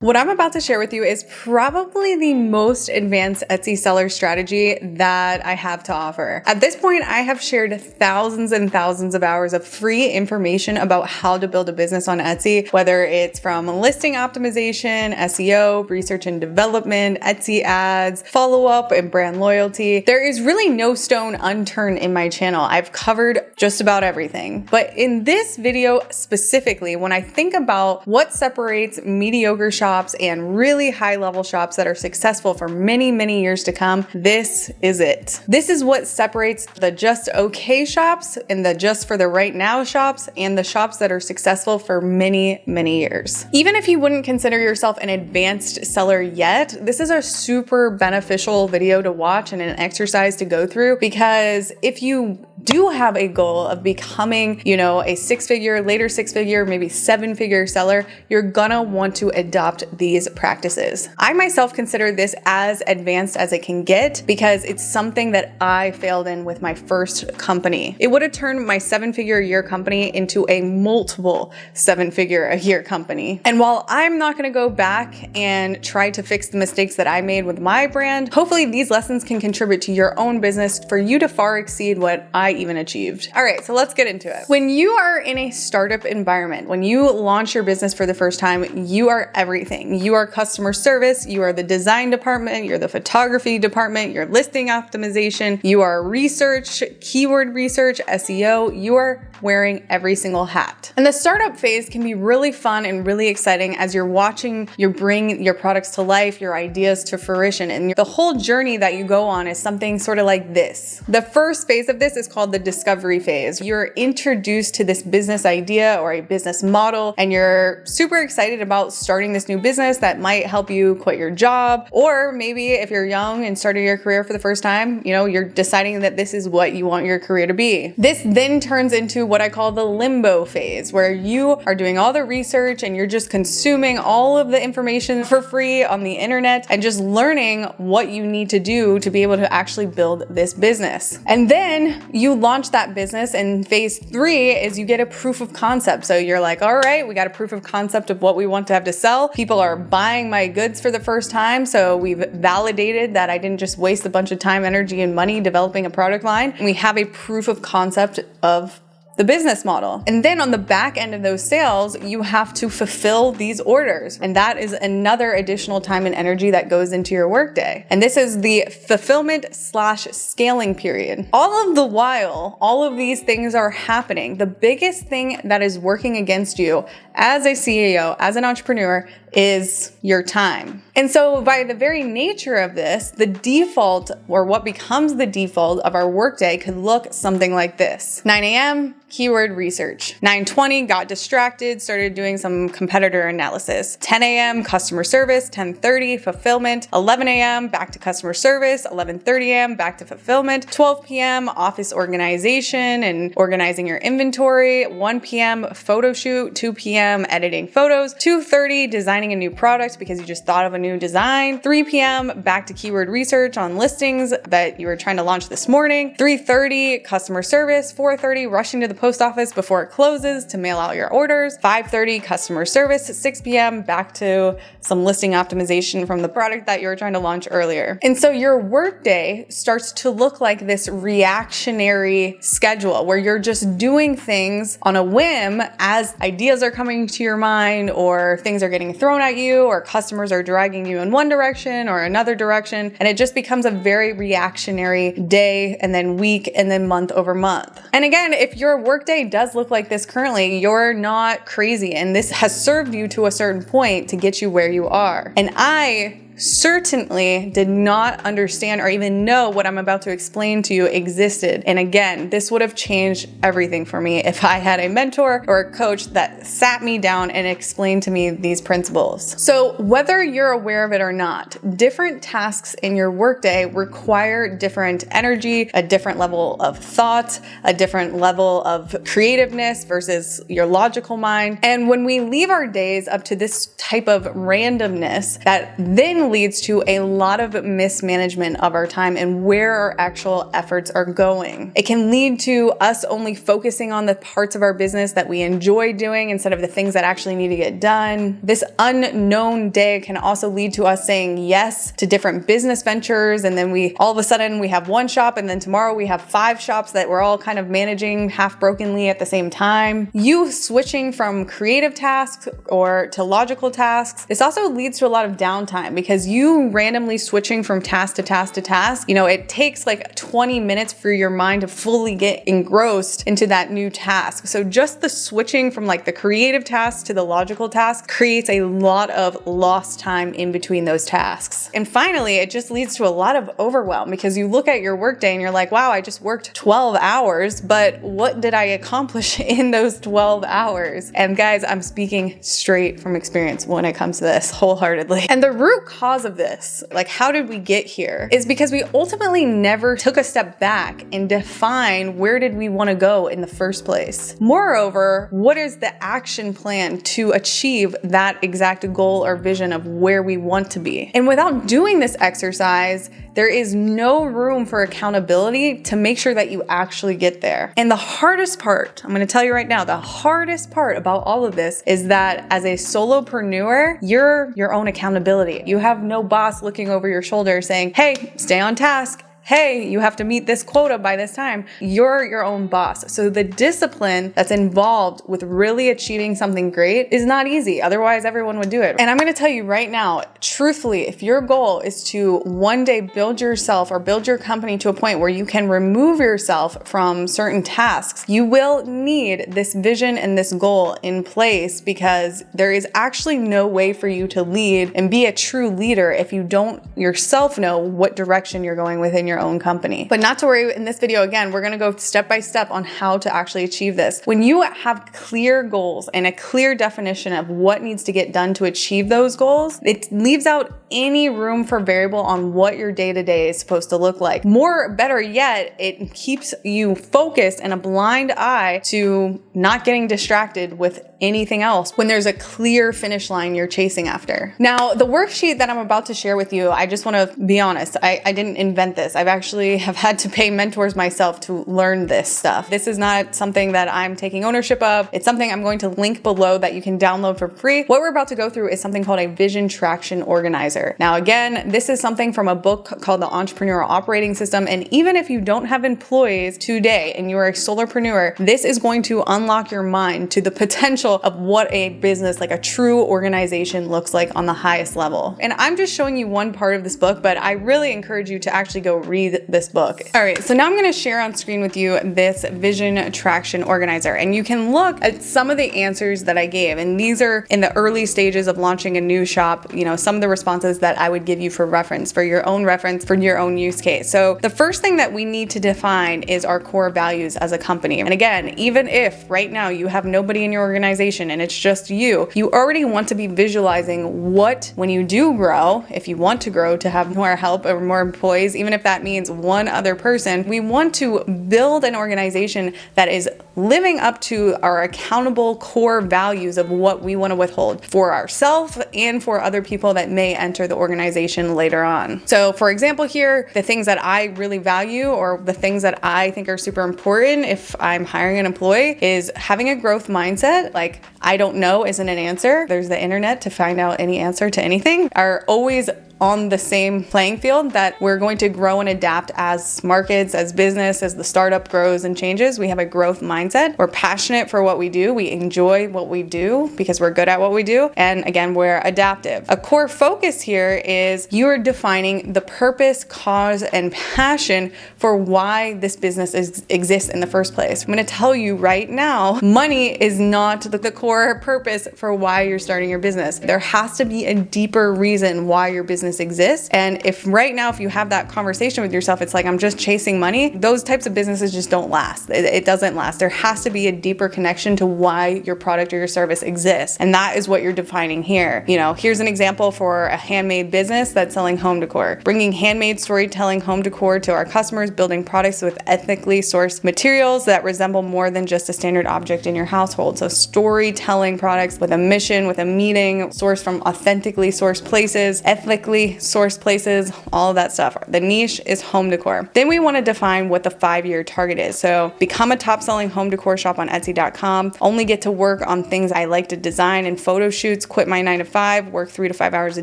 What I'm about to share with you is probably the most advanced Etsy seller strategy that I have to offer. At this point, I have shared thousands and thousands of hours of free information about how to build a business on Etsy, whether it's from listing optimization, SEO, research and development, Etsy ads, follow-up, and brand loyalty. There is really no stone unturned in my channel. I've covered just about everything. But in this video specifically, when I think about what separates mediocre shops and really high level shops that are successful for many, many years to come, this is it. This is what separates the just okay shops and the just for the right now shops and the shops that are successful for many, many years. Even if you wouldn't consider yourself an advanced seller yet, this is a super beneficial video to watch and an exercise to go through, because if you do have a goal of becoming, a six-figure, later six-figure, maybe seven-figure seller, you're gonna want to adopt these practices. I myself consider this as advanced as it can get because it's something that I failed in with my first company. It would have turned my seven-figure a year company into a multiple seven-figure a year company. And while I'm not gonna go back and try to fix the mistakes that I made with my brand, hopefully these lessons can contribute to your own business for you to far exceed what I even achieved. All right, so let's get into it. When you are in a startup environment, when you launch your business for the first time, you are everything. You are customer service, you are the design department, you're the photography department, you're listing optimization, you are research, keyword research, SEO, you are wearing every single hat. And the startup phase can be really fun and really exciting as you're watching you bring your products to life, your ideas to fruition. And the whole journey that you go on is something sort of like this. The first phase of this is called the discovery phase. You're introduced to this business idea or a business model, and you're super excited about starting this new business that might help you quit your job. Or maybe if you're young and starting your career for the first time, you're deciding that this is what you want your career to be. This then turns into what I call the limbo phase, where you are doing all the research and you're just consuming all of the information for free on the internet and just learning what you need to do to be able to actually build this business. And then you launch that business, and phase 3 is you get a proof of concept. So you're like, all right, we got a proof of concept of what we want to have to sell. People are buying my goods for the first time. So we've validated that I didn't just waste a bunch of time, energy, and money developing a product line. And we have a proof of concept of the business model. And then on the back end of those sales, you have to fulfill these orders. And that is another additional time and energy that goes into your workday. And this is the fulfillment/scaling period. All of the while, all of these things are happening. The biggest thing that is working against you as a CEO, as an entrepreneur, is your time. And so by the very nature of this, the default, or what becomes the default of our workday, could look something like this. 9 a.m., keyword research. 9:20, got distracted, started doing some competitor analysis. 10 a.m., customer service. 10:30, fulfillment. 11 a.m., back to customer service. 11:30 a.m., back to fulfillment. 12 p.m., office organization and organizing your inventory. 1 p.m., photo shoot. 2 p.m., editing photos. 2:30, designing a new product because you just thought of a new design. 3 p.m., back to keyword research on listings that you were trying to launch this morning. 3:30, customer service. 4:30, rushing to the post office before it closes to mail out your orders. 5:30, customer service. 6 p.m., back to some listing optimization from the product that you were trying to launch earlier. And so your workday starts to look like this reactionary schedule where you're just doing things on a whim as ideas are coming to your mind, or things are getting thrown at you, or customers are dragging you in one direction or another direction. And it just becomes a very reactionary day, and then week, and then month over month. And again, if your workday does look like this currently, you're not crazy. And this has served you to a certain point to get you where you are. And I certainly did not understand or even know what I'm about to explain to you existed. And again, this would have changed everything for me if I had a mentor or a coach that sat me down and explained to me these principles. So whether you're aware of it or not, different tasks in your workday require different energy, a different level of thought, a different level of creativeness versus your logical mind. And when we leave our days up to this type of randomness that then leads to a lot of mismanagement of our time and where our actual efforts are going. It can lead to us only focusing on the parts of our business that we enjoy doing instead of the things that actually need to get done. This unknown day can also lead to us saying yes to different business ventures, and then all of a sudden we have one shop, and then tomorrow we have 5 shops that we're all kind of managing half brokenly at the same time. You switching from creative tasks or to logical tasks. This also leads to a lot of downtime because you randomly switching from task to task to task, it takes like 20 minutes for your mind to fully get engrossed into that new task. So just the switching from like the creative task to the logical task creates a lot of lost time in between those tasks. And finally, it just leads to a lot of overwhelm because you look at your workday and you're like, wow, I just worked 12 hours, but what did I accomplish in those 12 hours? And guys, I'm speaking straight from experience when it comes to this wholeheartedly. And the root cause of this, like how did we get here, is because we ultimately never took a step back and define where did we want to go in the first place. Moreover, what is the action plan to achieve that exact goal or vision of where we want to be? And without doing this exercise, there is no room for accountability to make sure that you actually get there. And the hardest part, I'm going to tell you right now, the hardest part about all of this is that as a solopreneur, you're your own accountability. You have no boss looking over your shoulder saying, hey, stay on task. Hey, you have to meet this quota by this time. You're your own boss. So the discipline that's involved with really achieving something great is not easy. Otherwise, everyone would do it. And I'm going to tell you right now, truthfully, if your goal is to one day build yourself or build your company to a point where you can remove yourself from certain tasks, you will need this vision and this goal in place because there is actually no way for you to lead and be a true leader if you don't yourself know what direction you're going within your own company. But not to worry, in this video, again, we're going to go step by step on how to actually achieve this. When you have clear goals and a clear definition of what needs to get done to achieve those goals, it leaves out any room for variable on what your day-to-day is supposed to look like. Better yet, it keeps you focused and a blind eye to not getting distracted with anything else when there's a clear finish line you're chasing after. Now, the worksheet that I'm about to share with you, I just want to be honest, I didn't invent this. I've actually have had to pay mentors myself to learn this stuff. This is not something that I'm taking ownership of. It's something I'm going to link below that you can download for free. What we're about to go through is something called a vision traction organizer. Now, again, this is something from a book called The Entrepreneurial Operating System. And even if you don't have employees today and you're a solopreneur, this is going to unlock your mind to the potential of what a business, like a true organization, looks like on the highest level. And I'm just showing you one part of this book, but I really encourage you to actually go read this book. All right, so now I'm going to share on screen with you this vision traction organizer, and you can look at some of the answers that I gave. And these are in the early stages of launching a new shop, some of the responses that I would give you for reference, for your own use case. So the first thing that we need to define is our core values as a company. And again, even if right now you have nobody in your organization and it's just you already want to be visualizing what, when you do grow, if you want to grow to have more help or more employees, even if that means one other person, we want to build an organization that is living up to our accountable core values of what we want to withhold for ourselves and for other people that may enter the organization later on. So for example here, the things that I really value or the things that I think are super important if I'm hiring an employee is having a growth mindset. Like, I don't know isn't an answer. There's the internet to find out any answer to anything. Are always on the same playing field, that we're going to grow and adapt as markets, as business, as the startup grows and changes. We have a growth mindset. We're passionate for what we do. We enjoy what we do because we're good at what we do. And again, we're adaptive. A core focus here is you're defining the purpose, cause, and passion for why this business exists in the first place. I'm going to tell you right now, money is not the core purpose for why you're starting your business. There has to be a deeper reason why your business exists. And if right now, if you have that conversation with yourself, it's like, I'm just chasing money, those types of businesses just don't last. It doesn't last. There has to be a deeper connection to why your product or your service exists. And that is what you're defining here. Here's an example for a handmade business that's selling home decor, bringing handmade storytelling home decor to our customers, building products with ethically sourced materials that resemble more than just a standard object in your household. So storytelling products with a mission, with a meaning, sourced from authentically sourced places, ethically ethically sourced places, all of that stuff. The niche is home decor. Then we want to define what the 5-year target is. So become a top selling home decor shop on Etsy.com, only get to work on things I like to design and photo shoots, quit my 9 to 5, work 3 to 5 hours a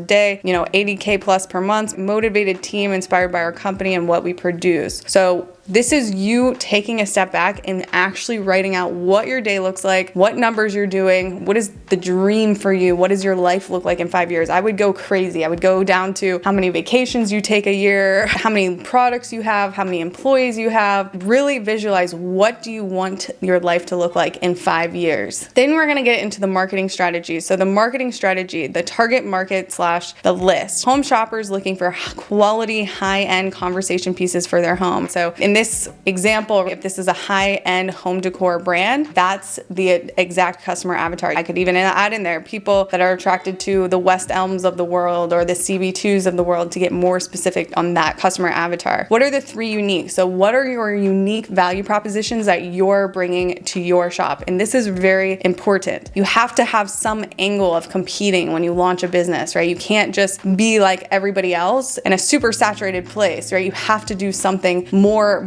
day, 80K plus per month, motivated team inspired by our company and what we produce. So this is you taking a step back and actually writing out what your day looks like, what numbers you're doing, what is the dream for you, what does your life look like in 5 years. I would go crazy. I would go down to how many vacations you take a year, how many products you have, how many employees you have. Really visualize what do you want your life to look like in 5 years. Then we're gonna get into the marketing strategy. So the marketing strategy, the target market / the list. Home shoppers looking for quality, high-end conversation pieces for their home. So in this example, if this is a high-end home decor brand, that's the exact customer avatar. I could even add in there people that are attracted to the West Elms of the world or the CB2s of the world to get more specific on that customer avatar. What are the 3 unique? So what are your unique value propositions that you're bringing to your shop? And this is very important. You have to have some angle of competing when you launch a business, right? You can't just be like everybody else in a super saturated place, right? You have to do something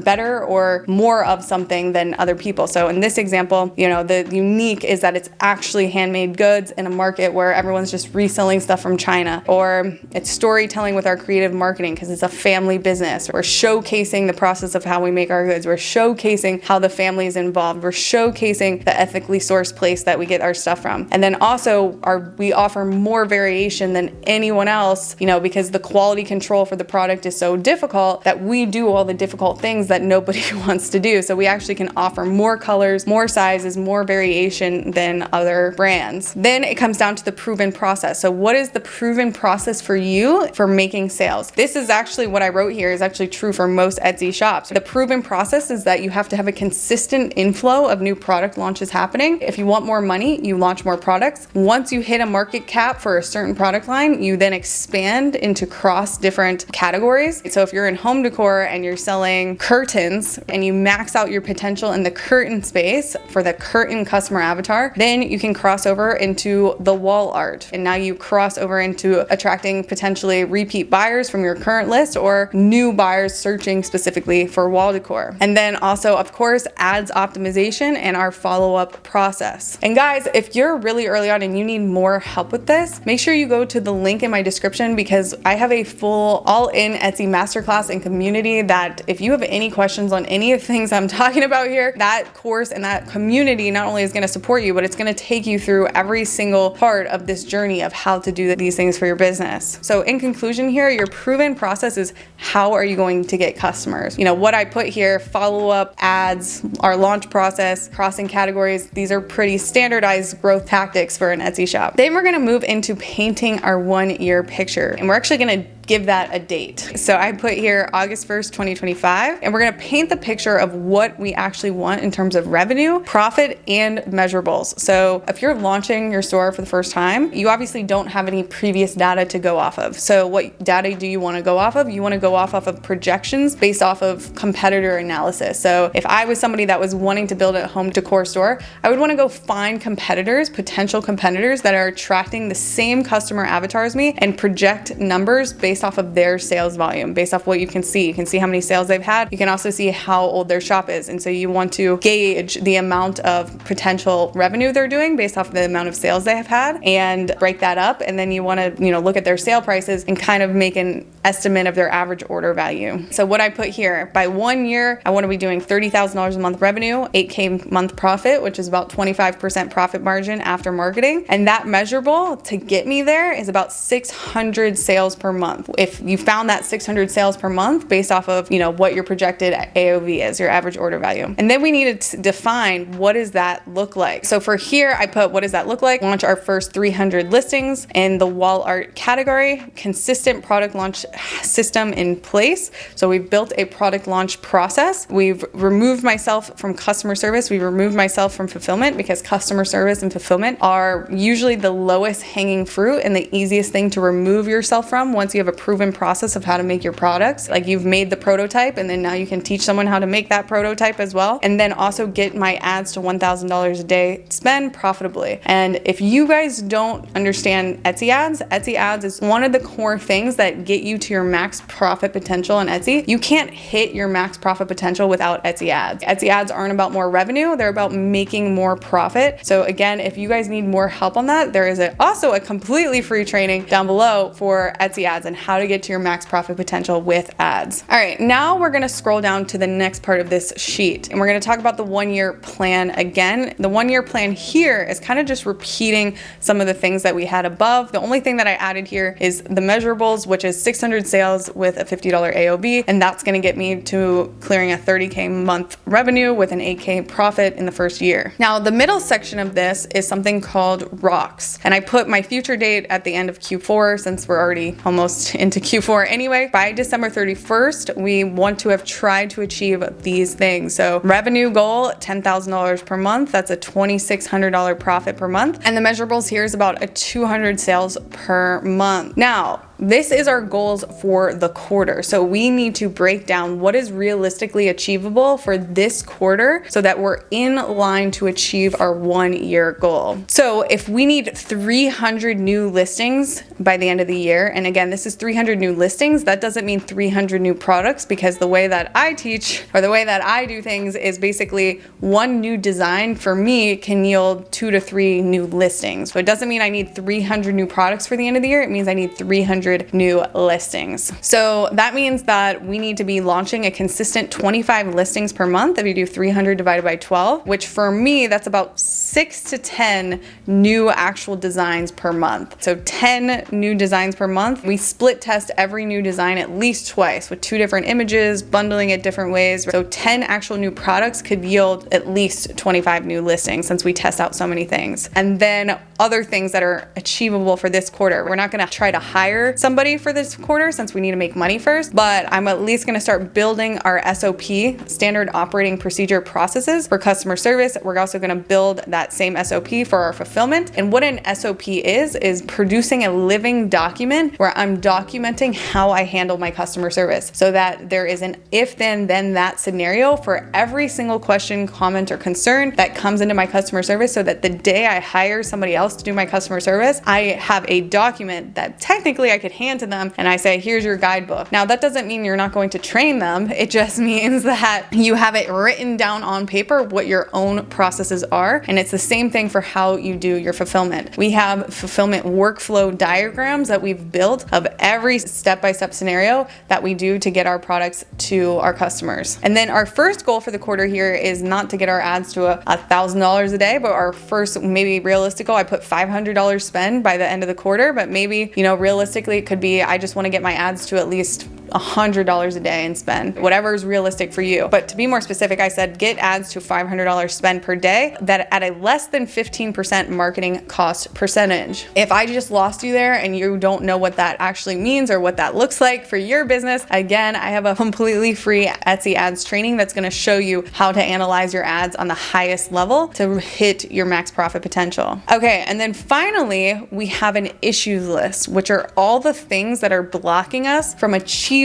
better or more of something than other people. So in this example, the unique is that it's actually handmade goods in a market where everyone's just reselling stuff from China, or it's storytelling with our creative marketing because it's a family business. We're showcasing the process of how we make our goods. We're showcasing how the family is involved. We're showcasing the ethically sourced place that we get our stuff from. And then also we offer more variation than anyone else, because the quality control for the product is so difficult that we do all the difficult things that nobody wants to do. So we actually can offer more colors, more sizes, more variation than other brands. Then it comes down to the proven process. So what is the proven process for you for making sales? This is actually what I wrote here is actually true for most Etsy shops. The proven process is that you have to have a consistent inflow of new product launches happening. If you want more money, you launch more products. Once you hit a market cap for a certain product line, you then expand into cross different categories. So if you're in home decor and you're selling curtains and you max out your potential in the curtain space for the curtain customer avatar, then you can cross over into the wall art. And now you cross over into attracting potentially repeat buyers from your current list or new buyers searching specifically for wall decor. And then also, of course, ads optimization and our follow-up process. And guys, if you're really early on and you need more help with this, make sure you go to the link in my description because I have a full all-in Etsy masterclass and community that if you have any questions on any of the things I'm talking about here, that course and that community not only is going to support you, but it's going to take you through every single part of this journey of how to do these things for your business. So in conclusion here, your proven process is how are you going to get customers? What I put here, follow-up, ads, our launch process, crossing categories, these are pretty standardized growth tactics for an Etsy shop. Then we're going to move into painting our 1-year picture. And we're actually going to give that a date. So I put here August 1st, 2025, and we're gonna paint the picture of what we actually want in terms of revenue, profit, and measurables. So if you're launching your store for the first time, you obviously don't have any previous data to go off of. So what data do you wanna go off of? You wanna go off of projections based off of competitor analysis. So if I was somebody that was wanting to build a home decor store, I would wanna go find competitors, potential competitors that are attracting the same customer avatar as me and project numbers based off of their sales volume, based off what you can see. You can see how many sales they've had. You can also see how old their shop is. And so you want to gauge the amount of potential revenue they're doing based off of the amount of sales they have had and break that up. And then you want to, look at their sale prices and kind of make an estimate of their average order value. So what I put here, by 1 year, I want to be doing $30,000 a month revenue, 8K month profit, which is about 25% profit margin after marketing. And that measurable to get me there is about 600 sales per month. If you found that 600 sales per month based off of, what your projected AOV is, your average order value. And then we need to define what does that look like. So for here, I put, what does that look like? Launch our first 300 listings in the wall art category, consistent product launch system in place. So we've built a product launch process. We've removed myself from customer service. We've removed myself from fulfillment because customer service and fulfillment are usually the lowest hanging fruit and the easiest thing to remove yourself from once you have a proven process of how to make your products. Like you've made the prototype and then now you can teach someone how to make that prototype as well. And then also get my ads to $1,000 a day spend profitably. And if you guys don't understand Etsy ads is one of the core things that get you to your max profit potential on Etsy. You can't hit your max profit potential without Etsy ads. Etsy ads aren't about more revenue, they're about making more profit. So again, if you guys need more help on that, there is also a completely free training down below for Etsy ads and how to get to your max profit potential with ads. All right, now we're gonna scroll down to the next part of this sheet and we're gonna talk about the 1-year plan again. The 1-year plan here is kind of just repeating some of the things that we had above. The only thing that I added here is the measurables, which is 600 sales with a $50 AOV, and that's gonna get me to clearing a 30K month revenue with an 8K profit in the first year. Now, the middle section of this is something called rocks, and I put my future date at the end of Q4 since we're already almost into Q4 anyway. By December 31st, we want to have tried to achieve these things. So revenue goal, $10,000 per month. That's a $2,600 profit per month. And the measurables here is about a 200 sales per month. Now, this is our goals for the quarter. So we need to break down what is realistically achievable for this quarter so that we're in line to achieve our 1-year goal. So if we need 300 new listings by the end of the year, and again, this is 300 new listings, that doesn't mean 300 new products, because the way that I teach or the way that I do things is basically one new design for me can yield 2 to 3 new listings. So it doesn't mean I need 300 new products for the end of the year. It means I need 300 new listings. So that means that we need to be launching a consistent 25 listings per month. If you do 300 divided by 12, which for me, that's about 6 to 10 new actual designs per month. So 10 new designs per month. We split test every new design at least twice with 2 different images, bundling it different ways. So 10 actual new products could yield at least 25 new listings since we test out so many things. And then other things that are achievable for this quarter. We're not gonna try to hire somebody for this quarter since we need to make money first, but I'm at least gonna start building our SOP, standard operating procedure processes for customer service. We're also gonna build that same SOP for our fulfillment. And what an SOP is producing a living document where I'm documenting how I handle my customer service so that there is an if then that scenario for every single question, comment, or concern that comes into my customer service, so that the day I hire somebody else to do my customer service, I have a document that technically I could hand to them and I say, here's your guidebook. Now, that doesn't mean you're not going to train them. It just means that you have it written down on paper what your own processes are. And it's the same thing for how you do your fulfillment. We have fulfillment workflow diagrams that we've built of every step-by-step scenario that we do to get our products to our customers. And then our first goal for the quarter here is not to get our ads to $1,000 a day, but our first, maybe realistic goal, I put $500 spend by the end of the quarter, but maybe, realistically it could be, I just want to get my ads to at least $100 a day and spend whatever is realistic for you. But to be more specific, I said get ads to $500 spend per day, that at a less than 15% marketing cost percentage. If I just lost you there and you don't know what that actually means or what that looks like for your business, again, I have a completely free Etsy ads training that's going to show you how to analyze your ads on the highest level to hit your max profit potential. Okay, and then finally, we have an issues list, which are all the things that are blocking us from achieving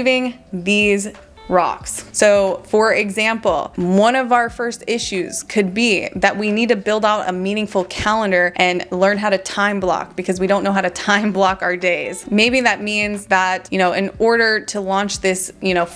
these rocks. So for example, one of our first issues could be that we need to build out a meaningful calendar and learn how to time block, because we don't know how to time block our days. Maybe that means that, in order to launch this,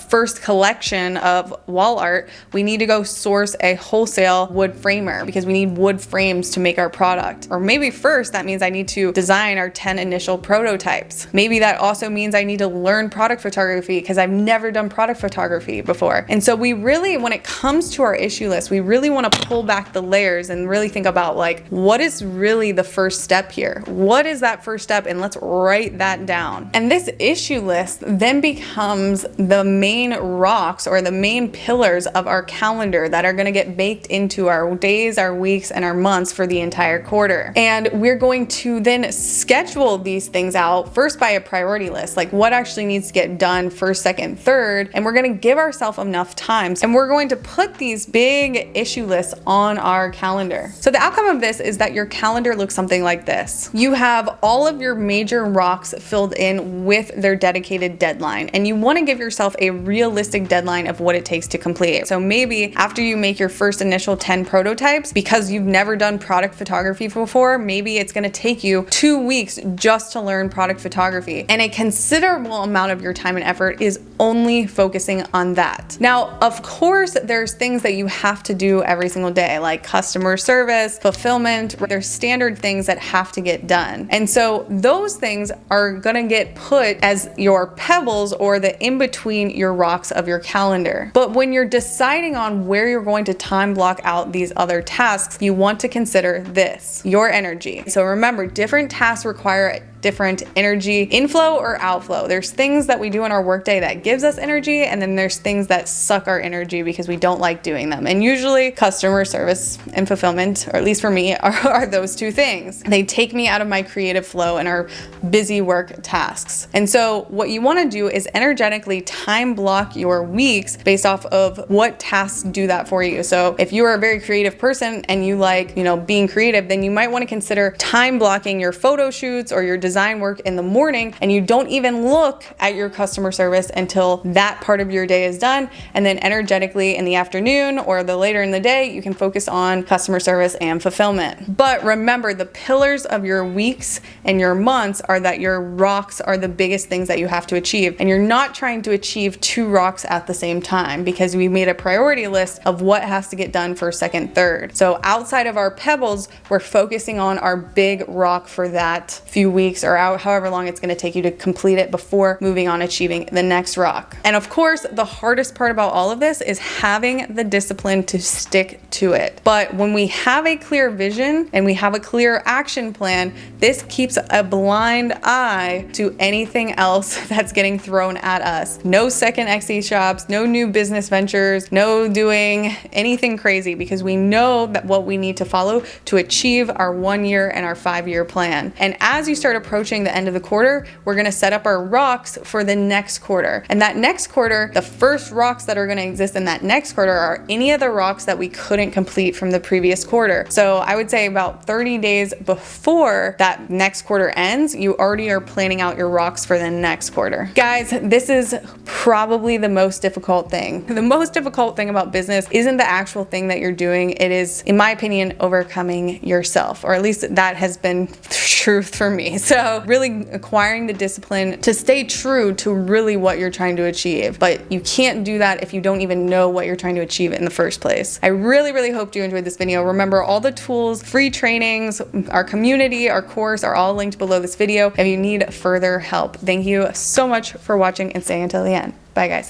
first collection of wall art, we need to go source a wholesale wood framer because we need wood frames to make our product. Or maybe first that means I need to design our 10 initial prototypes. Maybe that also means I need to learn product photography because I've never done product photography before. And so we really, when it comes to our issue list, we really want to pull back the layers and really think about what is really the first step here? What is that first step? And let's write that down. And this issue list then becomes the main rocks or the main pillars of our calendar that are going to get baked into our days, our weeks, and our months for the entire quarter. And we're going to then schedule these things out first by a priority list, like what actually needs to get done first, second, third. And we're going to going to give ourselves enough time, and we're going to put these big issue lists on our calendar. So the outcome of this is that your calendar looks something like this. You have all of your major rocks filled in with their dedicated deadline, and you want to give yourself a realistic deadline of what it takes to complete. So maybe after you make your first initial 10 prototypes, because you've never done product photography before, maybe it's going to take you 2 weeks just to learn product photography. And a considerable amount of your time and effort is only focusing on that. Now, of course, there's things that you have to do every single day, like customer service, fulfillment. There's standard things that have to get done. And so those things are gonna get put as your pebbles or the in-between your rocks of your calendar. But when you're deciding on where you're going to time block out these other tasks, you want to consider this, your energy. So remember, different tasks require different energy inflow or outflow. There's things that we do in our workday that gives us energy, and then there's things that suck our energy because we don't like doing them. And usually customer service and fulfillment, or at least for me, are those two things. They take me out of my creative flow and are busy work tasks. And so what you want to do is energetically time block your weeks based off of what tasks do that for you. So if you are a very creative person and you like, being creative, then you might want to consider time blocking your photo shoots or your design work in the morning, and you don't even look at your customer service until that part of your day is done. And then energetically in the afternoon or the later in the day, you can focus on customer service and fulfillment. But remember, the pillars of your weeks and your months are that your rocks are the biggest things that you have to achieve. And you're not trying to achieve 2 rocks at the same time, because we made a priority list of what has to get done first, second, third. So outside of our pebbles, we're focusing on our big rock for that few weeks or however long it's going to take you to complete it before moving on achieving the next rock. And of course, the hardest part about all of this is having the discipline to stick to it. But when we have a clear vision and we have a clear action plan, this keeps a blind eye to anything else that's getting thrown at us. No second Etsy shops, no new business ventures, no doing anything crazy, because we know that what we need to follow to achieve our 1 year and our 5-year plan. And as you start approaching the end of the quarter, we're going to set up our rocks for the next quarter. And that next quarter, the first rocks that are going to exist in that next quarter are any of the rocks that we couldn't complete from the previous quarter. So I would say about 30 days before that next quarter ends, you already are planning out your rocks for the next quarter. Guys, this is probably the most difficult thing. The most difficult thing about business isn't the actual thing that you're doing. It is, in my opinion, overcoming yourself, or at least that has been truth for me. So really acquiring the discipline to stay true to really what you're trying to achieve. But you can't do that if you don't even know what you're trying to achieve in the first place. I really, really hope you enjoyed this video. Remember, all the tools, free trainings, our community, our course are all linked below this video if you need further help. Thank you so much for watching and staying until the end. Bye guys.